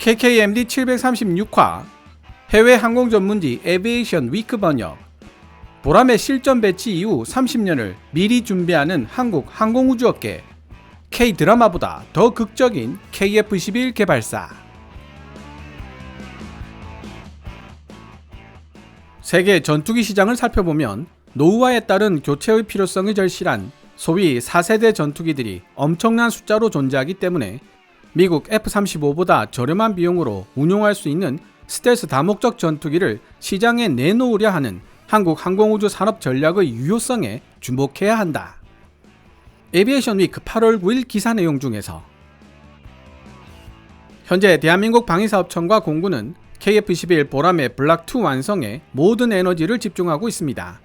KKMD 736화 해외 항공 전문지 에비에이션 위크 번역. 보람의 실전 배치 이후 30년을 미리 준비하는 한국 항공우주업계. K드라마보다 더 극적인 KF-21 개발사. 세계 전투기 시장을 살펴보면 노후화에 따른 교체의 필요성이 절실한 소위 4세대 전투기들이 엄청난 숫자로 존재하기 때문에 미국 F-35보다 저렴한 비용으로 운용할 수 있는 스텔스 다목적 전투기를 시장에 내놓으려 하는 한국 항공우주 산업 전략의 유효성에 주목해야 한다. 에비에이션 위크 8월 9일 기사 내용 중에서 현재 대한민국 방위사업청과 공군은 KF-21 보람의 블락2 완성에 모든 에너지를 집중하고 있습니다.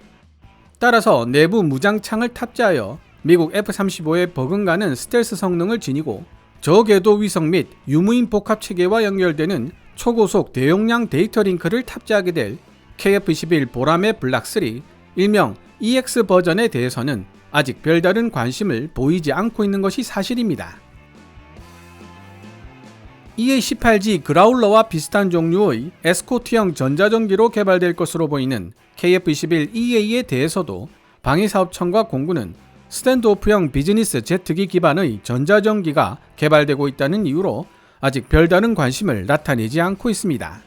따라서 내부 무장창을 탑재하여 미국 F-35에 버금가는 스텔스 성능을 지니고 저궤도 위성 및 유무인 복합 체계와 연결되는 초고속 대용량 데이터 링크를 탑재하게 될 KF-21 보람의 블락3 일명 EX 버전에 대해서는 아직 별다른 관심을 보이지 않고 있는 것이 사실입니다. EA-18G 그라울러와 비슷한 종류의 에스코트형 전자전기로 개발될 것으로 보이는 KF-21EA에 대해서도 방위사업청과 공군은 스탠드오프형 비즈니스 제트기 기반의 전자전기가 개발되고 있다는 이유로 아직 별다른 관심을 나타내지 않고 있습니다.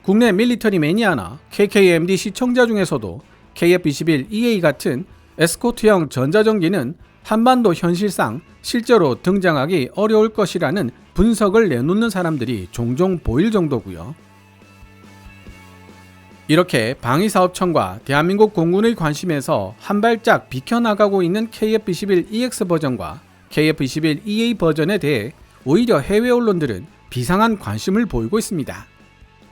국내 밀리터리 매니아나 KKMD 시청자 중에서도 KF-21EA 같은 에스코트형 전자전기는 한반도 현실상 실제로 등장하기 어려울 것이라는 분석을 내놓는 사람들이 종종 보일 정도고요. 이렇게 방위사업청과 대한민국 공군의 관심에서 한 발짝 비켜나가고 있는 KF-21EX 버전과 KF-21EA 버전에 대해 오히려 해외 언론들은 비상한 관심을 보이고 있습니다.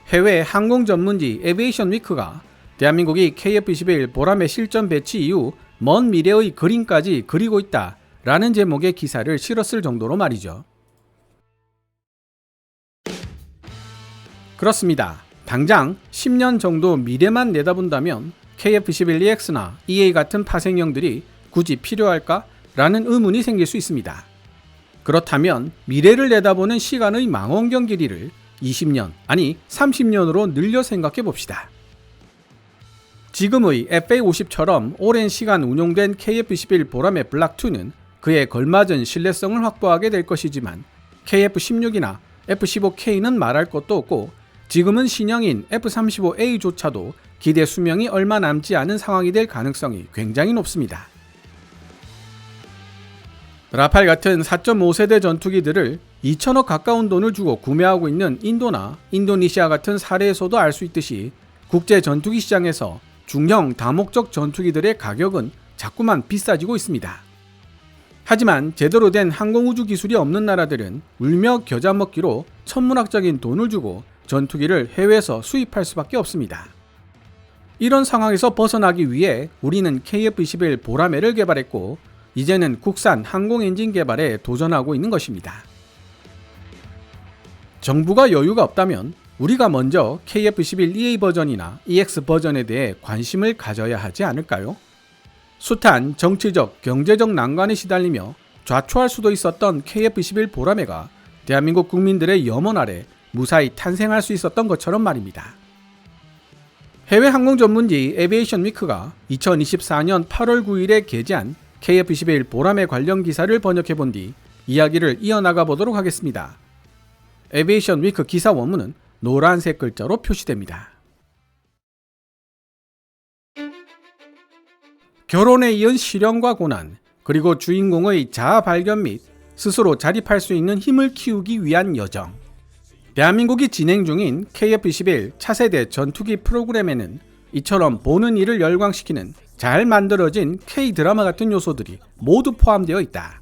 해외 항공 전문지 에비에이션 위크가 대한민국이 KF-21 보람의 실전 배치 이후 먼 미래의 그림까지 그리고 있다 라는 제목의 기사를 실었을 정도로 말이죠. 그렇습니다. 당장 10년 정도 미래만 내다본다면 KF-21EX나 EA 같은 파생형들이 굳이 필요할까? 라는 의문이 생길 수 있습니다. 그렇다면 미래를 내다보는 시간의 망원경 길이를 20년, 아니 30년으로 늘려 생각해 봅시다. 지금의 FA-50처럼 오랜 시간 운용된 KF-21 보람의 블락2는 그에 걸맞은 신뢰성을 확보하게 될 것이지만 KF-16이나 F-15K는 말할 것도 없고 지금은 신형인 F-35A조차도 기대 수명이 얼마 남지 않은 상황이 될 가능성이 굉장히 높습니다. 라팔 같은 4.5세대 전투기들을 2천억 가까운 돈을 주고 구매하고 있는 인도나 인도네시아 같은 사례에서도 알 수 있듯이 국제 전투기 시장에서 중형 다목적 전투기들의 가격은 자꾸만 비싸지고 있습니다. 하지만 제대로 된 항공우주 기술이 없는 나라들은 울며 겨자 먹기로 천문학적인 돈을 주고 전투기를 해외에서 수입할 수밖에 없습니다. 이런 상황에서 벗어나기 위해 우리는 KF-21 보라매를 개발했고 이제는 국산 항공 엔진 개발에 도전하고 있는 것입니다. 정부가 여유가 없다면 우리가 먼저 KF-21EA 버전이나 EX 버전에 대해 관심을 가져야 하지 않을까요? 숱한 정치적, 경제적 난관에 시달리며 좌초할 수도 있었던 KF-21 보라매가 대한민국 국민들의 염원 아래 무사히 탄생할 수 있었던 것처럼 말입니다. 해외 항공 전문지 에비에이션 위크가 2024년 8월 9일에 게재한 KF-21 보람의 관련 기사를 번역해 본 뒤 이야기를 이어나가 보도록 하겠습니다. 에비에이션 위크 기사 원문은 노란색 글자로 표시됩니다. 결혼에 이은 시련과 고난, 그리고 주인공의 자아 발견 및 스스로 자립할 수 있는 힘을 키우기 위한 여정. 대한민국이 진행 중인 KF-21 차세대 전투기 프로그램에는 이처럼 보는 이를 열광시키는 잘 만들어진 K드라마 같은 요소들이 모두 포함되어 있다.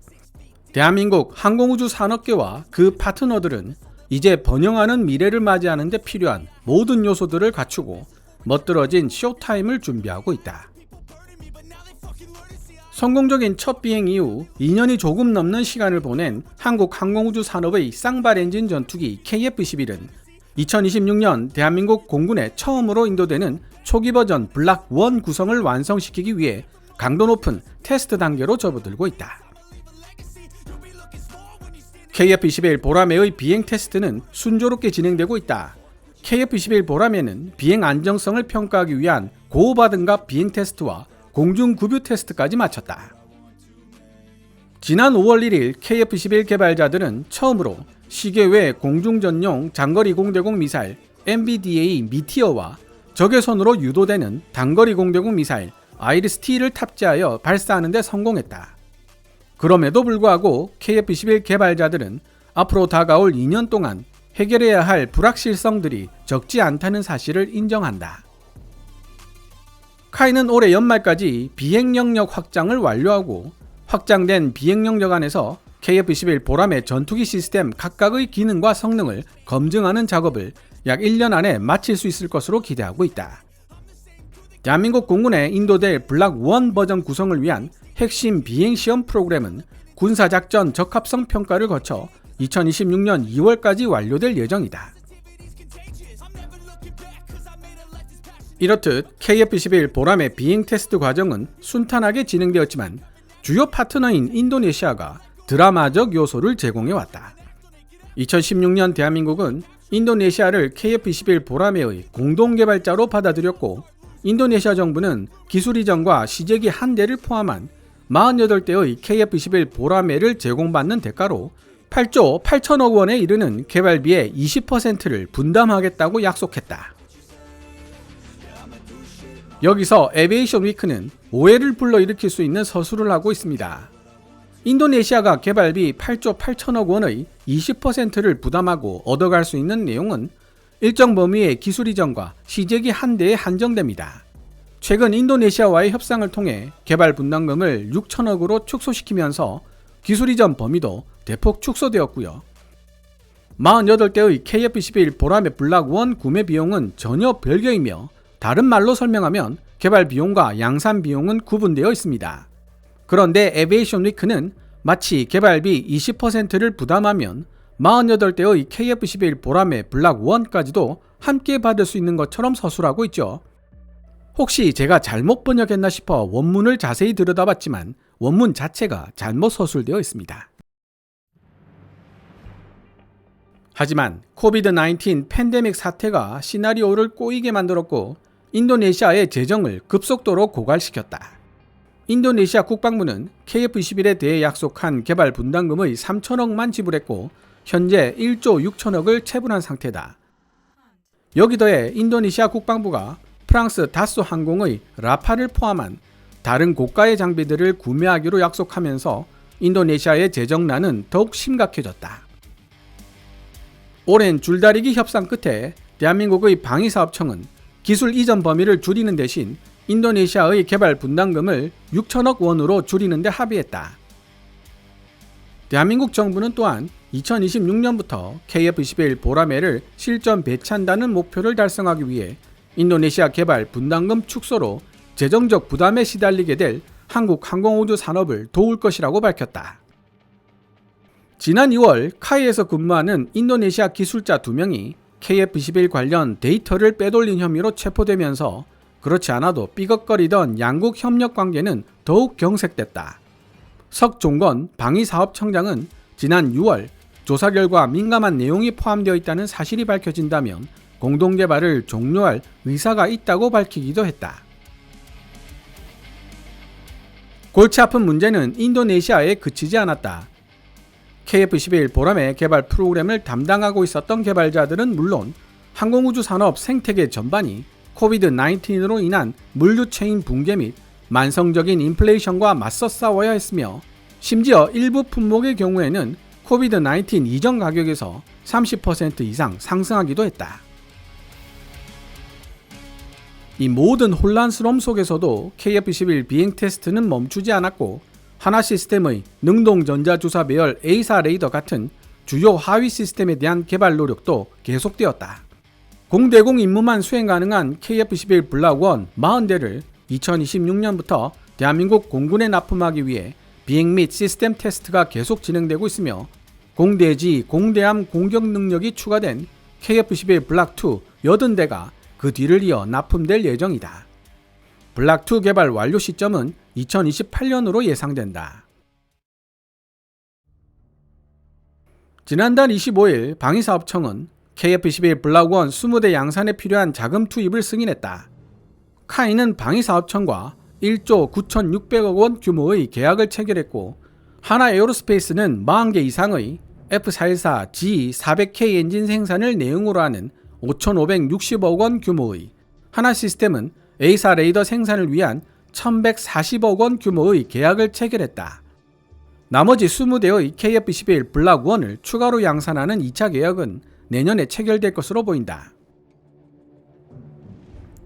대한민국 항공우주 산업계와 그 파트너들은 이제 번영하는 미래를 맞이하는 데 필요한 모든 요소들을 갖추고 멋들어진 쇼타임을 준비하고 있다. 성공적인 첫 비행 이후 2년이 조금 넘는 시간을 보낸 한국 항공우주 산업의 쌍발 엔진 전투기 KF-21은 2026년 대한민국 공군에 처음으로 인도되는 초기 버전 블락1 구성을 완성시키기 위해 강도 높은 테스트 단계로 접어들고 있다. KF-21 보라매의 비행 테스트는 순조롭게 진행되고 있다. KF-21 보라매는 비행 안정성을 평가하기 위한 고호바등갑 비행 테스트와 공중급유 테스트까지 마쳤다. 지난 5월 1일 KF-21 개발자들은 처음으로 시계외 공중전용 장거리 공대공 미사일 MBDA 미티어와 적외선으로 유도되는 단거리 공대공 미사일 아이리스-T를 탑재하여 발사하는 데 성공했다. 그럼에도 불구하고 KF-21 개발자들은 앞으로 다가올 2년 동안 해결해야 할 불확실성들이 적지 않다는 사실을 인정한다. 카이는 올해 연말까지 비행 영역 확장을 완료하고 확장된 비행 영역 안에서 KF-21 보라매 전투기 시스템 각각의 기능과 성능을 검증하는 작업을 약 1년 안에 마칠 수 있을 것으로 기대하고 있다. 대한민국 공군의 인도될 블락 1 버전 구성을 위한 핵심 비행시험 프로그램은 군사작전 적합성 평가를 거쳐 2026년 2월까지 완료될 예정이다. 이렇듯 KF-21 보라매 비행 테스트 과정은 순탄하게 진행되었지만 주요 파트너인 인도네시아가 드라마적 요소를 제공해왔다. 2016년 대한민국은 인도네시아를 KF-21 보라매의 공동개발자로 받아들였고 인도네시아 정부는 기술 이전과 시제기 한 대를 포함한 48대의 KF-21 보라매를 제공받는 대가로 8조 8천억 원에 이르는 개발비의 20%를 분담하겠다고 약속했다. 여기서 에비에이션 위크는 오해를 불러일으킬 수 있는 서술을 하고 있습니다. 인도네시아가 개발비 8조 8천억 원의 20%를 부담하고 얻어갈 수 있는 내용은 일정 범위의 기술 이전과 시제기 한 대에 한정됩니다. 최근 인도네시아와의 협상을 통해 개발 분담금을 6천억으로 축소시키면서 기술 이전 범위도 대폭 축소되었고요. 48대의 KF-21 보라매 블락 1 구매 비용은 전혀 별개이며 다른 말로 설명하면 개발 비용과 양산 비용은 구분되어 있습니다. 그런데 에비에이션 위크는 마치 개발비 20%를 부담하면 48대의 KF-21 보라매 블락 1까지도 함께 받을 수 있는 것처럼 서술하고 있죠. 혹시 제가 잘못 번역했나 싶어 원문을 자세히 들여다봤지만 원문 자체가 잘못 서술되어 있습니다. 하지만 코비드-19 팬데믹 사태가 시나리오를 꼬이게 만들었고 인도네시아의 재정을 급속도로 고갈시켰다. 인도네시아 국방부는 KF-21에 대해 약속한 개발 분담금의 3천억만 지불했고 현재 1조 6천억을 체불한 상태다. 여기 더해 인도네시아 국방부가 프랑스 다소 항공의 라파를 포함한 다른 고가의 장비들을 구매하기로 약속하면서 인도네시아의 재정난은 더욱 심각해졌다. 오랜 줄다리기 협상 끝에 대한민국의 방위사업청은 기술 이전 범위를 줄이는 대신 인도네시아의 개발 분담금을 6천억 원으로 줄이는 데 합의했다. 대한민국 정부는 또한 2026년부터 KF-21 보라매를 실전 배치한다는 목표를 달성하기 위해 인도네시아 개발 분담금 축소로 재정적 부담에 시달리게 될 한국 항공우주 산업을 도울 것이라고 밝혔다. 지난 2월 카이에서 근무하는 인도네시아 기술자 2명이 KF-21 관련 데이터를 빼돌린 혐의로 체포되면서 그렇지 않아도 삐걱거리던 양국 협력 관계는 더욱 경색됐다. 석종건 방위사업청장은 지난 6월 조사 결과 민감한 내용이 포함되어 있다는 사실이 밝혀진다면 공동개발을 종료할 의사가 있다고 밝히기도 했다. 골치 아픈 문제는 인도네시아에 그치지 않았다. KF-21 보라매 개발 프로그램을 담당하고 있었던 개발자들은 물론 항공우주 산업 생태계 전반이 코비드-19으로 인한 물류체인 붕괴 및 만성적인 인플레이션과 맞서 싸워야 했으며 심지어 일부 품목의 경우에는 코비드-19 이전 가격에서 30% 이상 상승하기도 했다. 이 모든 혼란스러움 속에서도 KF-21 비행 테스트는 멈추지 않았고 하나시스템의 능동전자주사 배열 A사 레이더 같은 주요 하위 시스템에 대한 개발 노력도 계속되었다. 공대공 임무만 수행 가능한 KF-21 블락 1 40대를 2026년부터 대한민국 공군에 납품하기 위해 비행 및 시스템 테스트가 계속 진행되고 있으며 공대지, 공대함 공격 능력이 추가된 KF-21 블락 2 80대가 그 뒤를 이어 납품될 예정이다. 블락 2 개발 완료 시점은 2028년으로 예상된다. 지난달 25일 방위사업청은 KF-21 블락1 20대 양산에 필요한 자금 투입을 승인했다. 카이는 방위사업청과 1조 9,600억 원 규모의 계약을 체결했고 하나 에어로스페이스는 40개 이상의 F414G 400K 엔진 생산을 내용으로 하는 5,560억 원 규모의, 하나 시스템은 A사 레이더 생산을 위한 1,140억 원 규모의 계약을 체결했다. 나머지 20대의 KF-21 블락1을 추가로 양산하는 2차 계약은 내년에 체결될 것으로 보인다.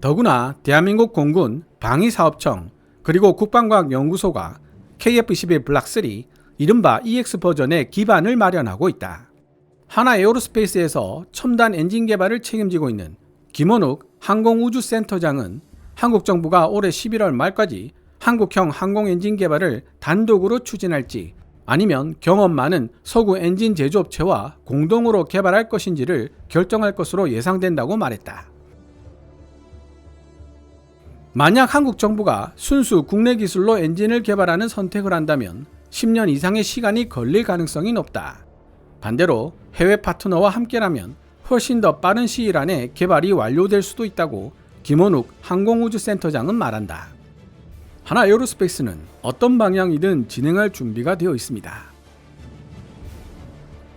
더구나 대한민국 공군, 방위사업청, 그리고 국방과학연구소가 KF-21 블락3, 이른바 EX 버전의 기반을 마련하고 있다. 하나 에어로스페이스에서 첨단 엔진 개발을 책임지고 있는 김원욱 항공우주센터장은 한국 정부가 올해 11월 말까지 한국형 항공 엔진 개발을 단독으로 추진할지 아니면 경험 많은 서구 엔진 제조업체와 공동으로 개발할 것인지를 결정할 것으로 예상된다고 말했다. 만약 한국 정부가 순수 국내 기술로 엔진을 개발하는 선택을 한다면 10년 이상의 시간이 걸릴 가능성이 높다. 반대로 해외 파트너와 함께라면 훨씬 더 빠른 시일 안에 개발이 완료될 수도 있다고 김원욱 항공우주센터장은 말한다. 하나 에어로스페이스는 어떤 방향이든 진행할 준비가 되어 있습니다.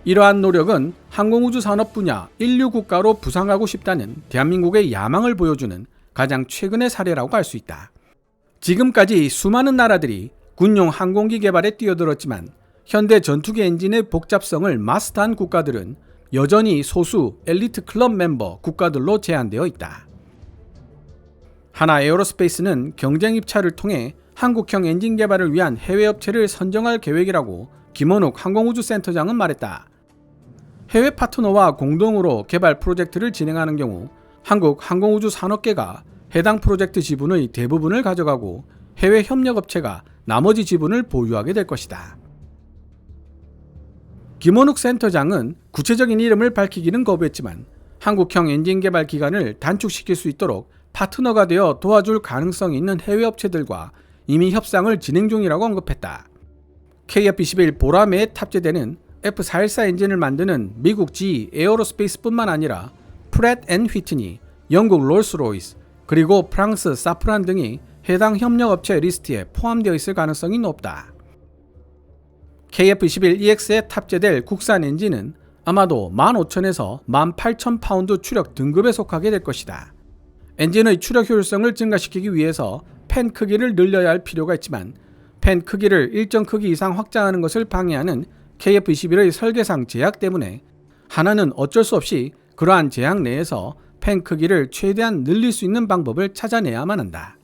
이러한 노력은 항공우주 산업 분야 인류 국가로 부상하고 싶다는 대한민국의 야망을 보여주는 가장 최근의 사례라고 할 수 있다. 지금까지 수많은 나라들이 군용 항공기 개발에 뛰어들었지만 현대 전투기 엔진의 복잡성을 마스터한 국가들은 여전히 소수 엘리트 클럽 멤버 국가들로 제한되어 있다. 하나 에어로스페이스는 경쟁 입찰을 통해 한국형 엔진 개발을 위한 해외 업체를 선정할 계획이라고 김원욱 항공우주센터장은 말했다. 해외 파트너와 공동으로 개발 프로젝트를 진행하는 경우 한국 항공우주 산업계가 해당 프로젝트 지분의 대부분을 가져가고 해외 협력업체가 나머지 지분을 보유하게 될 것이다. 김원욱 센터장은 구체적인 이름을 밝히기는 거부했지만 한국형 엔진 개발 기간을 단축시킬 수 있도록 파트너가 되어 도와줄 가능성이 있는 해외 업체들과 이미 협상을 진행 중이라고 언급했다. KF-21 보라매에 탑재되는 F414 엔진을 만드는 미국 GE 에어로스페이스뿐만 아니라 프렛 앤 휘트니, 영국 롤스로이스, 그리고 프랑스 사프란 등이 해당 협력업체 리스트에 포함되어 있을 가능성이 높다. KF-21EX에 탑재될 국산 엔진은 아마도 15,000에서 18,000파운드 추력 등급에 속하게 될 것이다. 엔진의 추력 효율성을 증가시키기 위해서 팬 크기를 늘려야 할 필요가 있지만 팬 크기를 일정 크기 이상 확장하는 것을 방해하는 KF-21의 설계상 제약 때문에 하나는 어쩔 수 없이 그러한 제약 내에서 팬 크기를 최대한 늘릴 수 있는 방법을 찾아내야만 한다.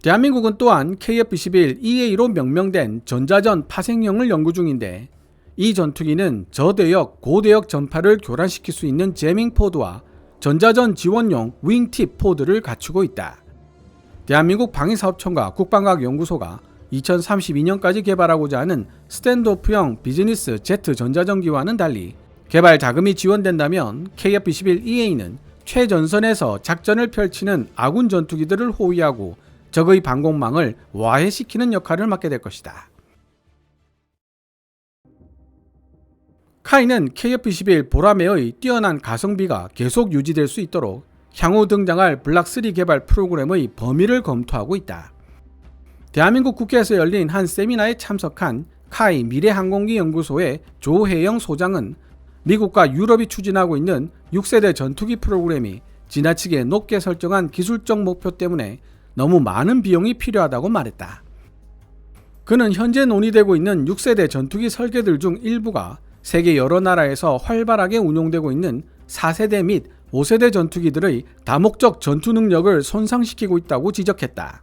대한민국은 또한 KF-21EA로 명명된 전자전 파생형을 연구 중인데 이 전투기는 저대역, 고대역 전파를 교란시킬 수 있는 제밍 포드와 전자전 지원용 윙팁 포드를 갖추고 있다. 대한민국 방위사업청과 국방과학연구소가 2032년까지 개발하고자 하는 스탠드오프형 비즈니스 제트 전자전기와는 달리 개발 자금이 지원된다면 KF-21EA는 최전선에서 작전을 펼치는 아군 전투기들을 호위하고 적의 방공망을 와해시키는 역할을 맡게 될 것이다. 카이는 KF-21 보라매의 뛰어난 가성비가 계속 유지될 수 있도록 향후 등장할 블락3 개발 프로그램의 범위를 검토하고 있다. 대한민국 국회에서 열린 한 세미나에 참석한 카이 미래항공기 연구소의 조혜영 소장은 미국과 유럽이 추진하고 있는 6세대 전투기 프로그램이 지나치게 높게 설정한 기술적 목표 때문에 너무 많은 비용이 필요하다고 말했다. 그는 현재 논의되고 있는 6세대 전투기 설계들 중 일부가 세계 여러 나라에서 활발하게 운용되고 있는 4세대 및 5세대 전투기들의 다목적 전투 능력을 손상시키고 있다고 지적했다.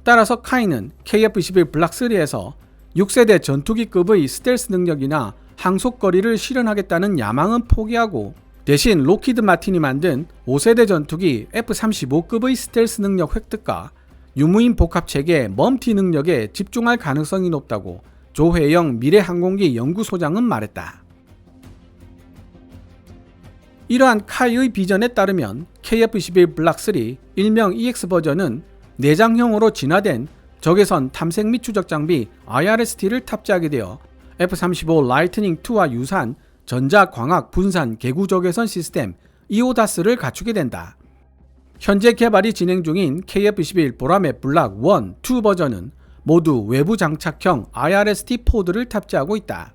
따라서 카이는 KF-21 블락3에서 6세대 전투기급의 스텔스 능력이나 항속거리를 실현하겠다는 야망은 포기하고 대신 록히드 마틴이 만든 5세대 전투기 F-35급의 스텔스 능력 획득과 유무인 복합체계 멈티 능력에 집중할 가능성이 높다고 조혜영 미래항공기 연구소장은 말했다. 이러한 카이의 비전에 따르면 KF-21 블락3 일명 EX 버전은 내장형으로 진화된 적외선 탐색 및 추적 장비 IRST를 탑재하게 되어 F-35 라이트닝2와 유사한 전자 광학 분산 개구 적외선 시스템 EODAS를 갖추게 된다. 현재 개발이 진행 중인 KF-21 보라매 블락 1, 2 버전은 모두 외부 장착형 IRST 포드를 탑재하고 있다.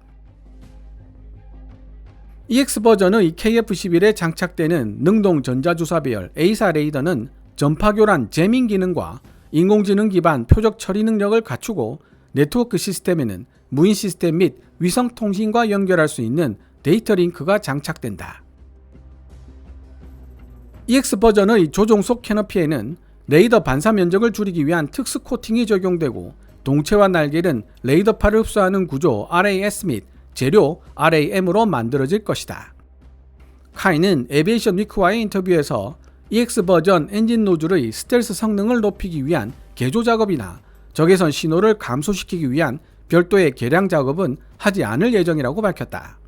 EX 버전의 KF-11에 장착되는 능동 전자주사 배열 A사 레이더는 전파 교란 재밍 기능과 인공지능 기반 표적 처리 능력을 갖추고 네트워크 시스템에는 무인 시스템 및 위성 통신과 연결할 수 있는 데이터 링크가 장착된다. EX 버전의 조종속 캐너피에는 레이더 반사 면적을 줄이기 위한 특수 코팅이 적용되고 동체와 날개는 레이더파를 흡수하는 구조 RAS 및 재료 RAM으로 만들어질 것이다. 카이는 에비에이션 위크와의 인터뷰에서 EX 버전 엔진 노즐의 스텔스 성능을 높이기 위한 개조 작업이나 적외선 신호를 감소시키기 위한 별도의 개량 작업은 하지 않을 예정이라고 밝혔다.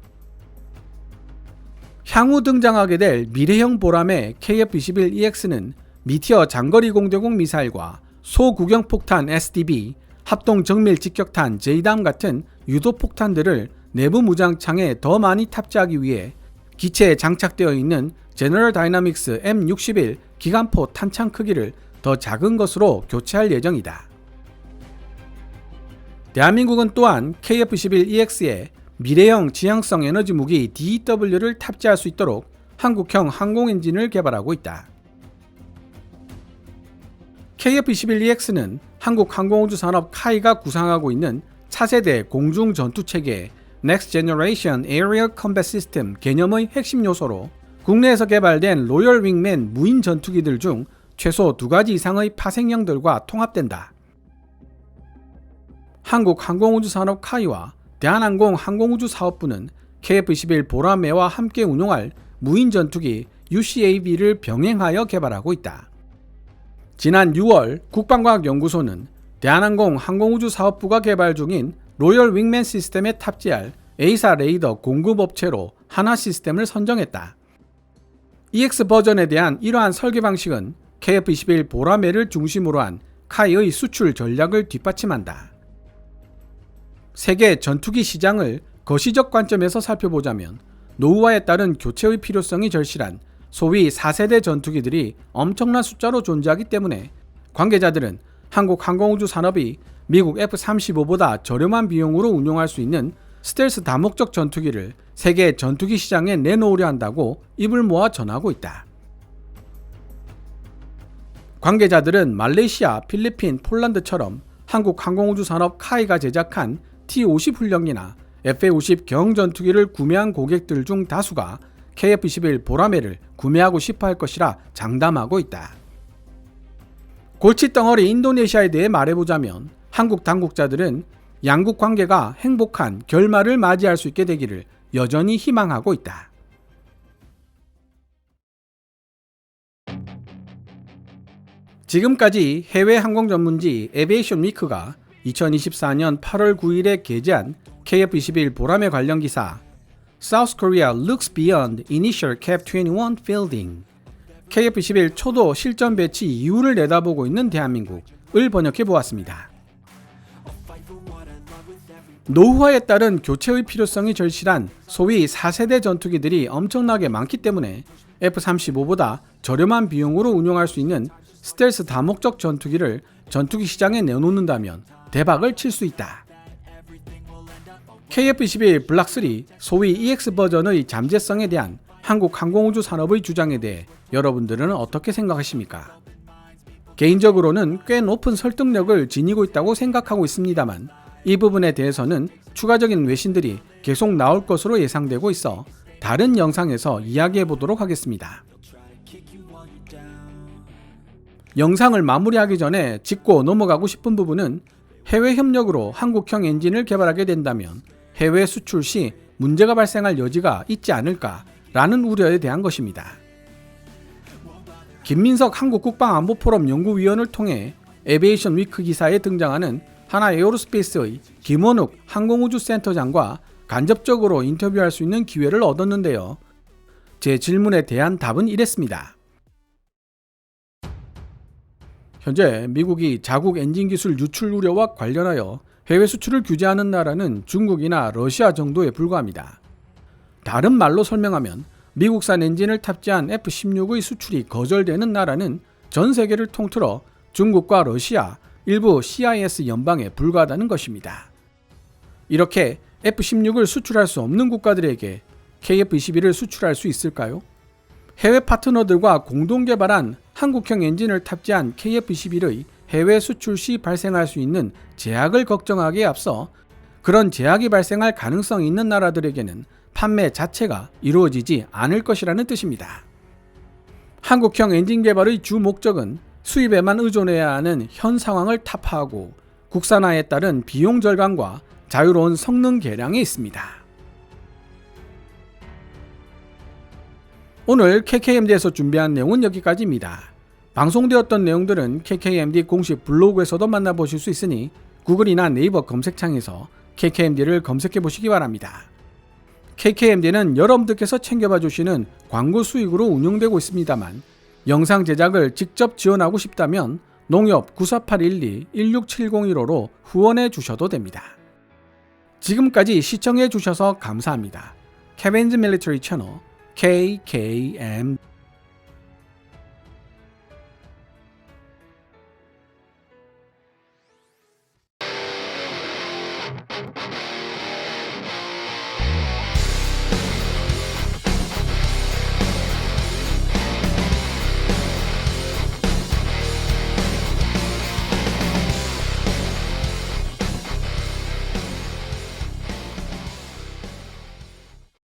향후 등장하게 될 미래형 보라매 KF-21EX는 미티어 장거리 공대공 미사일과 소구경 폭탄 SDB, 합동 정밀 직격탄 JDAM 같은 유도 폭탄들을 내부 무장창에 더 많이 탑재하기 위해 기체에 장착되어 있는 제너럴 다이나믹스 M61 기관포 탄창 크기를 더 작은 것으로 교체할 예정이다. 대한민국은 또한 KF-21EX에 미래형 지향성 에너지 무기 DEW를 탑재할 수 있도록 한국형 항공 엔진을 개발하고 있다. KF-21EX는 한국항공우주산업 카이가 구상하고 있는 차세대 공중 전투체계 Next Generation Aerial Combat System 개념의 핵심 요소로 국내에서 개발된 로열 윙맨 무인 전투기들 중 최소 2가지 이상의 파생형들과 통합된다. 한국항공우주산업 카이와 대한항공 항공우주사업부는 KF-21 보라매와 함께 운용할 무인 전투기 UCAV를 병행하여 개발하고 있다. 지난 6월 국방과학연구소는 대한항공 항공우주사업부가 개발 중인 로열 윙맨 시스템에 탑재할 A사 레이더 공급업체로 하나 시스템을 선정했다. EX 버전에 대한 이러한 설계 방식은 KF-21 보라매를 중심으로 한 카이의 수출 전략을 뒷받침한다. 세계 전투기 시장을 거시적 관점에서 살펴보자면 노후화에 따른 교체의 필요성이 절실한 소위 4세대 전투기들이 엄청난 숫자로 존재하기 때문에 관계자들은 한국 항공우주 산업이 미국 F-35보다 저렴한 비용으로 운용할 수 있는 스텔스 다목적 전투기를 세계 전투기 시장에 내놓으려 한다고 입을 모아 전하고 있다. 관계자들은 말레이시아, 필리핀, 폴란드처럼 한국 항공우주 산업 카이가 제작한 T-50 훈련기나 FA-50 경전투기를 구매한 고객들 중 다수가 KF-21 보라매를 구매하고 싶어 할 것이라 장담하고 있다. 골칫덩어리 인도네시아에 대해 말해보자면 한국 당국자들은 양국 관계가 행복한 결말을 맞이할 수 있게 되기를 여전히 희망하고 있다. 지금까지 해외 항공 전문지 에비에이션 위크가 2024년 8월 9일에 게재한 KF-21 보라매 관련 기사 South Korea looks beyond initial KF-21 fielding KF-21 초도 실전 배치 이후를 내다보고 있는 대한민국을 번역해 보았습니다. 노후화에 따른 교체의 필요성이 절실한 소위 4세대 전투기들이 엄청나게 많기 때문에 F-35보다 저렴한 비용으로 운용할 수 있는 스텔스 다목적 전투기를 전투기 시장에 내놓는다면 대박을 칠 수 있다. KF-21 블락 3 소위 EX 버전의 잠재성에 대한 한국 항공우주 산업의 주장에 대해 여러분들은 어떻게 생각하십니까? 개인적으로는 꽤 높은 설득력을 지니고 있다고 생각하고 있습니다만 이 부분에 대해서는 추가적인 외신들이 계속 나올 것으로 예상되고 있어 다른 영상에서 이야기해 보도록 하겠습니다. 영상을 마무리하기 전에 짚고 넘어가고 싶은 부분은 해외 협력으로 한국형 엔진을 개발하게 된다면 해외 수출 시 문제가 발생할 여지가 있지 않을까라는 우려에 대한 것입니다. 김민석 한국국방안보포럼 연구위원을 통해 에비에이션 위크 기사에 등장하는 하나 에어로스페이스의 김원욱 항공우주센터장과 간접적으로 인터뷰할 수 있는 기회를 얻었는데요. 제 질문에 대한 답은 이랬습니다. 현재 미국이 자국 엔진 기술 유출 우려와 관련하여 해외 수출을 규제하는 나라는 중국이나 러시아 정도에 불과합니다. 다른 말로 설명하면 미국산 엔진을 탑재한 F-16의 수출이 거절되는 나라는 전 세계를 통틀어 중국과 러시아, 일부 CIS 연방에 불과하다는 것입니다. 이렇게 F-16을 수출할 수 없는 국가들에게 KF-21을 수출할 수 있을까요? 해외 파트너들과 공동 개발한 한국형 엔진을 탑재한 KF-21의 해외 수출 시 발생할 수 있는 제약을 걱정하기에 앞서 그런 제약이 발생할 가능성이 있는 나라들에게는 판매 자체가 이루어지지 않을 것이라는 뜻입니다. 한국형 엔진 개발의 주 목적은 수입에만 의존해야 하는 현 상황을 타파하고 국산화에 따른 비용 절감과 자유로운 성능 개량에 있습니다. 오늘 KKMD에서 준비한 내용은 여기까지입니다. 방송되었던 내용들은 KKMD 공식 블로그에서도 만나보실 수 있으니 구글이나 네이버 검색창에서 KKMD를 검색해 보시기 바랍니다. KKMD는 여러분들께서 챙겨봐 주시는 광고 수익으로 운영되고 있습니다만 영상 제작을 직접 지원하고 싶다면 농협 9481216701호로 후원해 주셔도 됩니다. 지금까지 시청해 주셔서 감사합니다. 케빈즈 밀리터리 채널 KKMD